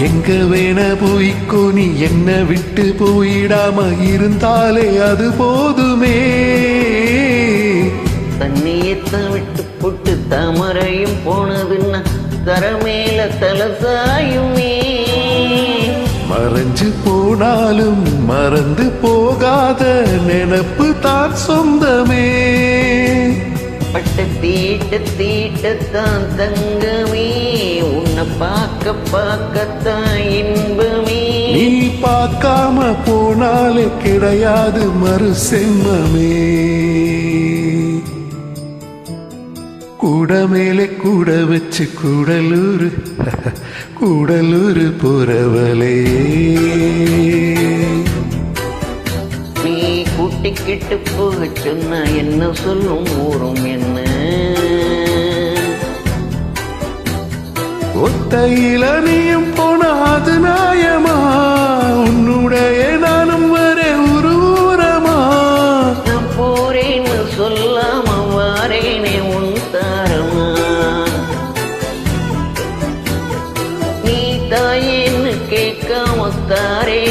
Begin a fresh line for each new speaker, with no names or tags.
எங்க வேண போய்க்கோ நீ என்ன விட்டு போயிடாம இருந்தாலே அது போதுமே.
தண்ணியத்தை விட்டு போட்டு தாமரையும் போனதுன்னா தரமேல தலசாயுமே.
மறைஞ்சு போனாலும் மறந்து போகாத நினப்பு தான் சொந்தமே.
பட்ட தீட்டத்தான் தங்கமே, உன்னை பார்க்கத்தான் இன்பமே.
நீ பார்க்காம போனாலே கிடையாது மறு சென்மமே. கூட மேலே கூட வச்சு கூடலூர் போறவளே.
நீ கூட்டிக்கிட்டு போக சொன்னா என்ன சொல்லும் ஊரும் என்ன.
ஒத்தையில நீயும் போன அது நியாயமா, உன்னுடைய நானும் வர உருவரமா.
நான் போறேன்னு சொல்லாம வாரேனே உன் தாரமா. நீ தாயேன்னு கேட்காம தாரே